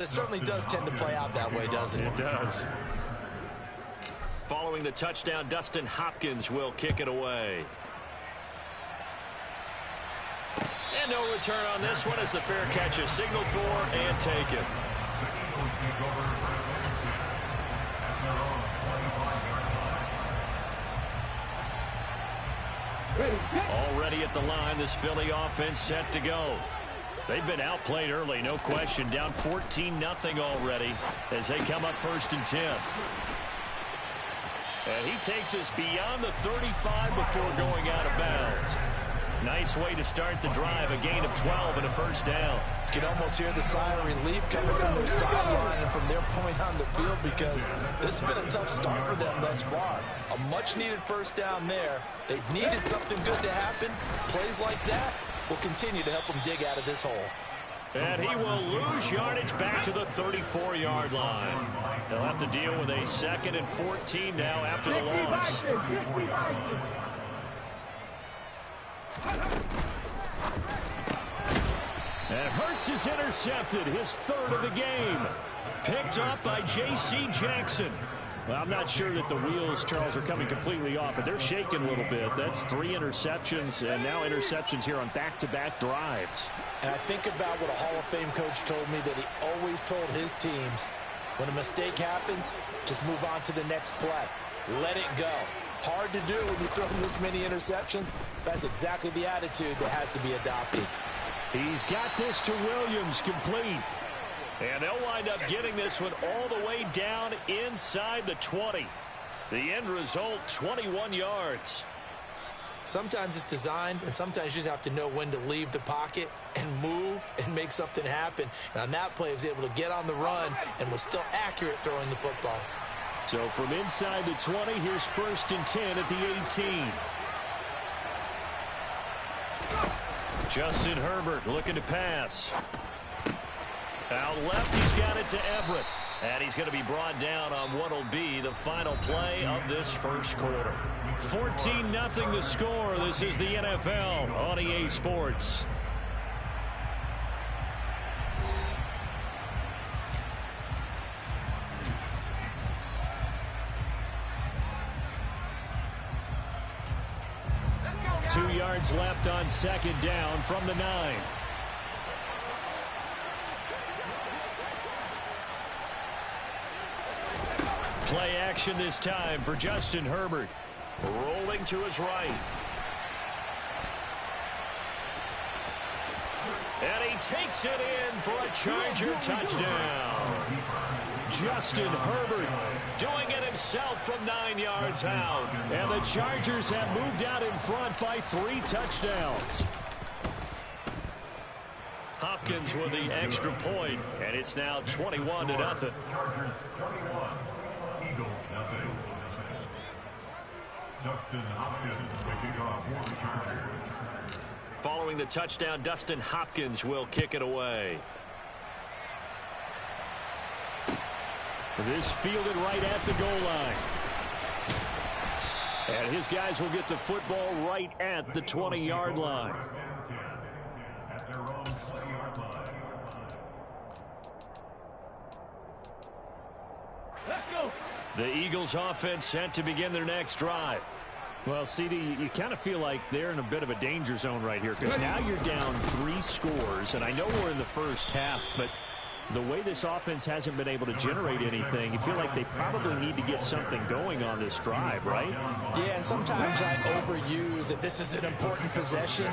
It certainly does tend to play out that way, doesn't it? It does. Following the touchdown, Dustin Hopkins will kick it away. And no return on this one as the fair catch is signaled for and taken. Already at the line, this Philly offense set to go. They've been outplayed early, no question. Down 14-0 already as they come up 1st and 10. And he takes us beyond the 35 before going out of bounds. Nice way to start the drive, a gain of 12 and a first down. You can almost hear the sigh of relief coming from their sideline and from their point on the field because this has been a tough start for them thus far. A much-needed first down there. They've needed something good to happen. Plays like that will continue to help them dig out of this hole. And he will lose yardage back to the 34-yard line. They'll have to deal with a 2nd and 14 now after the loss. And Hurts is intercepted, his 3rd of the game. Picked up by J.C. Jackson. Well, I'm not sure that the wheels, Charles, are coming completely off, but they're shaking a little bit. That's 3 interceptions, and now interceptions here on back-to-back drives. And I think about what a Hall of Fame coach told me that he always told his teams, when a mistake happens, just move on to the next play. Let it go. Hard to do when you throw this many interceptions. That's exactly the attitude that has to be adopted. He's got this to Williams, complete. And they'll wind up getting this one all the way down inside the 20. The end result, 21 yards. Sometimes it's designed, and sometimes you just have to know when to leave the pocket and move and make something happen. And on that play, he was able to get on the run and was still accurate throwing the football. So from inside the 20, here's 1st and 10 at the 18. Justin Herbert looking to pass. Out left, he's got it to Everett. And he's going to be brought down on what will be the final play of this first quarter. 14-0 the score. This is the NFL on EA Sports. Two yards left on 2nd down from the 9. Play action this time for Justin Herbert. Rolling to his right. And he takes it in for a Charger touchdown. Justin Herbert doing it himself from 9 yards out. And the Chargers have moved out in front by 3 touchdowns. Hopkins with the extra point, and it's now 21-0. Chargers 21, Eagles nothing. Dustin Hopkins will kick off for the Chargers. Following the touchdown, Dustin Hopkins will kick it away. This fielded right at the goal line. And his guys will get the football right at the 20-yard line. At their own 20-yard line. Let's go. The Eagles offense set to begin their next drive. Well, CD, you kind of feel like they're in a bit of a danger zone right here because now you're down 3 scores, and I know we're in the first half, but the way this offense hasn't been able to generate anything, you feel like they probably need to get something going on this drive, right? Yeah, and sometimes I overuse that this is an important possession.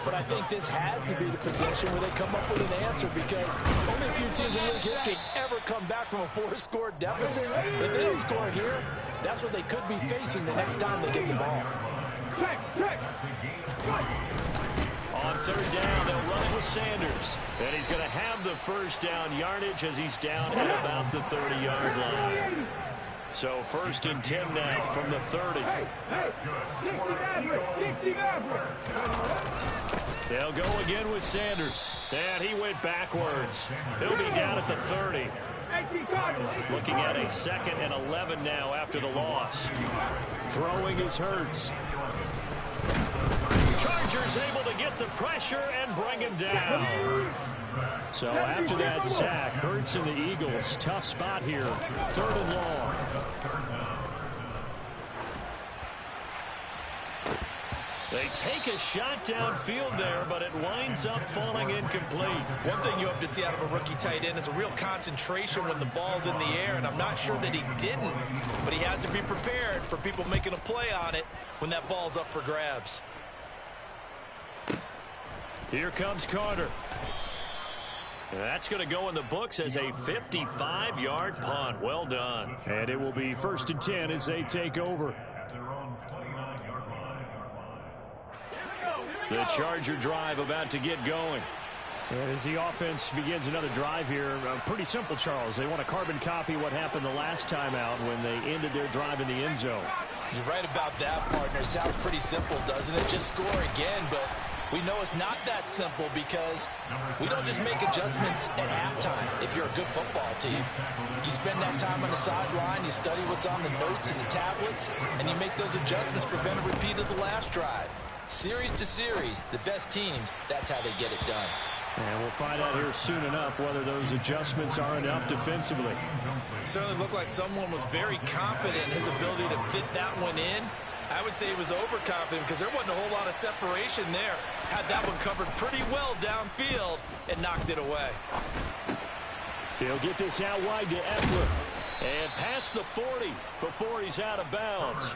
But I think this has to be the possession where they come up with an answer because only a few teams in league history have ever come back from a 4-score deficit. If they don't score here, that's what they could be facing the next time they get the ball. On 3rd down, they'll run it with Sanders. And he's going to have the first down yardage as he's down at about the 30-yard line. So 1st and 10 now from the 30. They'll go again with Sanders. And he went backwards. He'll be down at the 30. Looking at a 2nd and 11 now after the loss. Throwing is Hurts. Chargers able to get the pressure and bring him down. So after that sack, Hurts and the Eagles, tough spot here, 3rd and long. They take a shot downfield there, but it winds up falling incomplete. One thing you hope to see out of a rookie tight end is a real concentration when the ball's in the air, and I'm not sure that he didn't, but he has to be prepared for people making a play on it when that ball's up for grabs. Here comes Carter. That's going to go in the books as a 55-yard punt. Well done. And it will be 1st and 10 as they take over. The Charger drive about to get going. And as the offense begins another drive here, pretty simple, Charles. They want to carbon copy what happened the last time out when they ended their drive in the end zone. You're right about that, partner. Sounds pretty simple, doesn't it? Just score again, but we know it's not that simple because we don't just make adjustments at halftime if you're a good football team. You spend that time on the sideline, you study what's on the notes and the tablets, and you make those adjustments, prevent a repeat of the last drive. Series to series, the best teams, that's how they get it done. And we'll find out here soon enough whether those adjustments are enough defensively. Certainly looked like someone was very confident in his ability to fit that one in. I would say he was overconfident because there wasn't a whole lot of separation there. Had that one covered pretty well downfield and knocked it away. He'll get this out wide to Eckler. And past the 40 before he's out of bounds.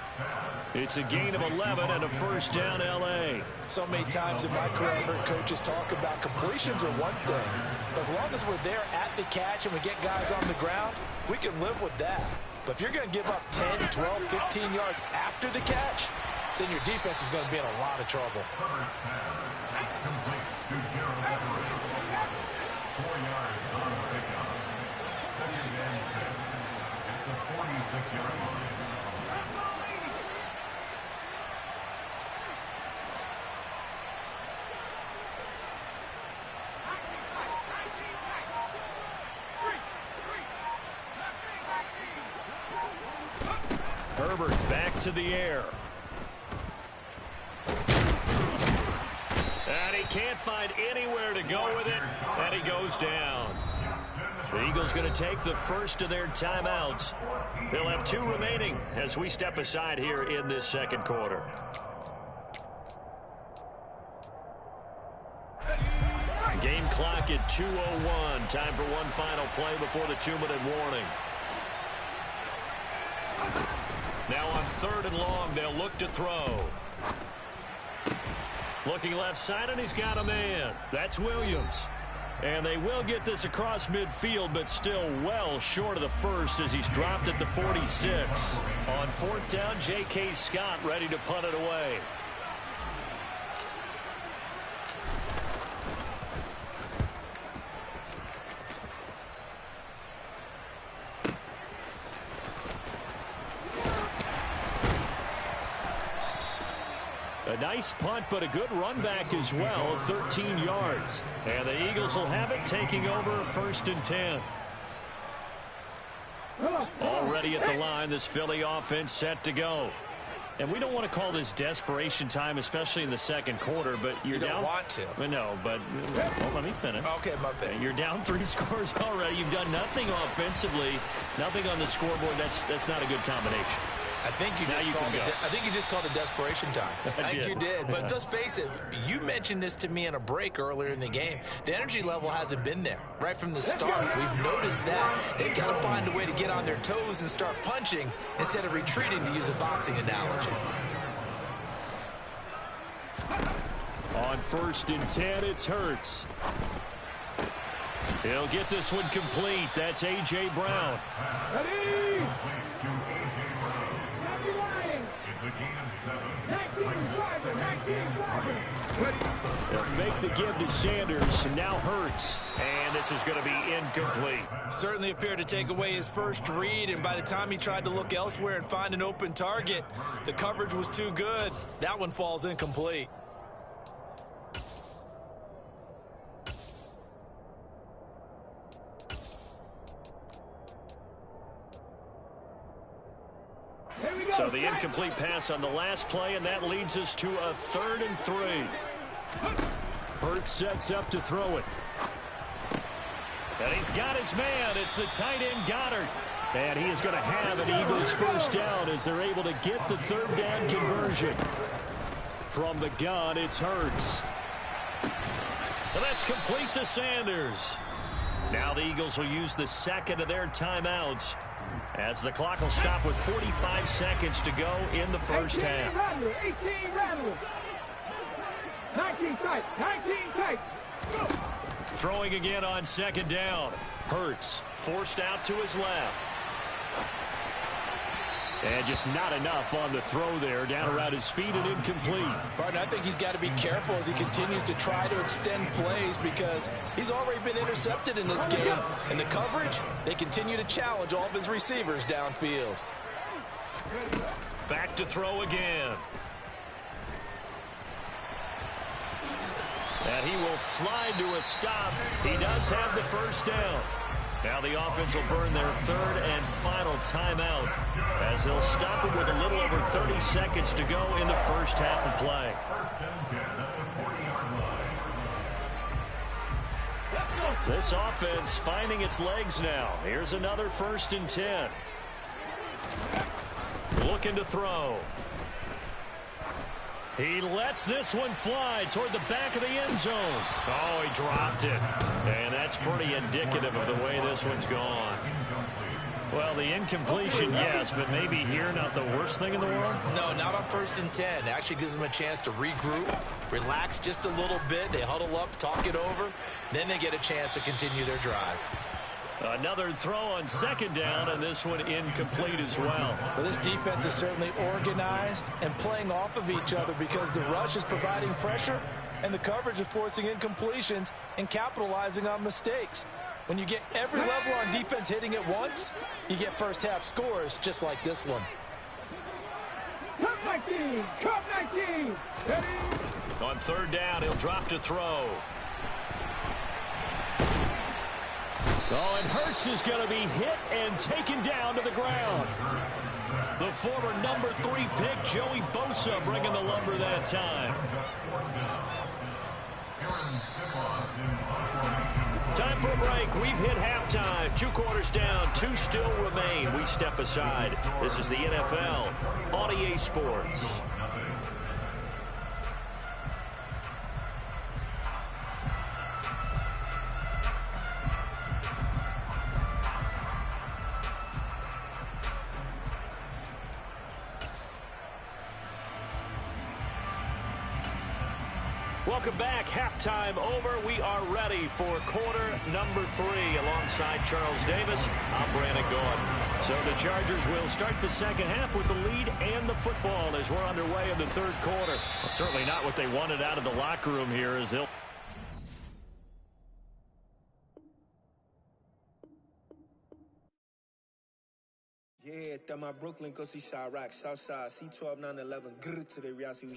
It's a gain of 11 and a 1st down L.A. So many times in my career I've heard coaches talk about completions are one thing. But as long as we're there at the catch and we get guys on the ground, we can live with that. But if you're going to give up 10, 12, 15 yards after the catch, then your defense is going to be in a lot of trouble. Herbert back to the air. And he can't find anywhere to go with it, and he goes down. The Eagles going to take the first of their timeouts. They'll have 2 remaining as we step aside here in this 2nd quarter. Game clock at 2:01. Time for one final play before the 2-minute warning. Now on 3rd and long, they'll look to throw. Looking left side, and he's got a man. That's Williams. And they will get this across midfield, but still well short of the first as he's dropped at the 46. On 4th down, J.K. Scott ready to punt it away. A nice punt, but a good run back as well, 13 yards. And the Eagles will have it, taking over 1st and 10. Already at the line, this Philly offense set to go. And we don't want to call this desperation time, especially in the 2nd quarter, but you're down. You don't want to. No, but well, let me finish. Okay, my bad. You're down 3 scores already. You've done nothing offensively, nothing on the scoreboard. That's not a good combination. I think you just called it desperation time. I think you did. But let's face it, you mentioned this to me in a break earlier in the game. The energy level hasn't been there right from the start. We've noticed that. They've got to find a way to get on their toes and start punching instead of retreating, to use a boxing analogy. On 1st and 10, it's Hurts. He'll get this one complete. That's A.J. Brown. Ready? They'll fake the give to Sanders, and now Hurts. And this is going to be incomplete. Certainly appeared to take away his first read, and by the time he tried to look elsewhere and find an open target, the coverage was too good. That one falls incomplete. So the incomplete pass on the last play, and that leads us to a 3rd and 3. Hurts sets up to throw it. And he's got his man. It's the tight end Goddard. And he is going to have an Eagles first down as they're able to get the 3rd down conversion. From the gun, it's Hurts. And that's complete to Sanders. Now the Eagles will use the 2nd of their timeouts as the clock will stop with 45 seconds to go in the first half. 18 rattlers. 19 tight. 19 tight. Go. Throwing again on 2nd down. Hurts forced out to his left. And just not enough on the throw there. Down around his feet and incomplete. Barton, I think he's got to be careful as he continues to try to extend plays because he's already been intercepted in this game. And the coverage, they continue to challenge all of his receivers downfield. Back to throw again. And he will slide to a stop. He does have the first down. Now the offense will burn their 3rd and final timeout as they'll stop it with a little over 30 seconds to go in the first half of play. This offense finding its legs now. Here's another 1st and 10. Looking to throw. He lets this one fly toward the back of the end zone. Oh, he dropped it. And that's pretty indicative of the way this one's gone. Well, the incompletion, yes, but maybe here not the worst thing in the world? No, not on 1st and 10. It actually gives them a chance to regroup, relax just a little bit. They huddle up, talk it over. Then they get a chance to continue their drive. Another throw on 2nd down, and this one incomplete as well. Well, this defense is certainly organized and playing off of each other because the rush is providing pressure and the coverage is forcing incompletions and capitalizing on mistakes. When you get every level on defense hitting at once, you get first half scores just like this one. Cup 19. Cup 19. Ready? On 3rd down, he'll drop to throw. Oh, and Hurts is going to be hit and taken down to the ground. The former number 3 pick, Joey Bosa, bringing the lumber that time. Time for a break. We've hit halftime. 2 quarters down, 2 still remain. We step aside. This is the NFL on EA Sports. Welcome back. Halftime over. We are ready for quarter number 3 alongside Charles Davis. I'm Brandon Gordon. So the Chargers will start the second half with the lead and the football as we're underway in the 3rd quarter. Well, certainly not what they wanted out of the locker room here as they'll... Yeah, that my Brooklyn, go see Chirac, Southside, C12, 911, grr to the Riasi.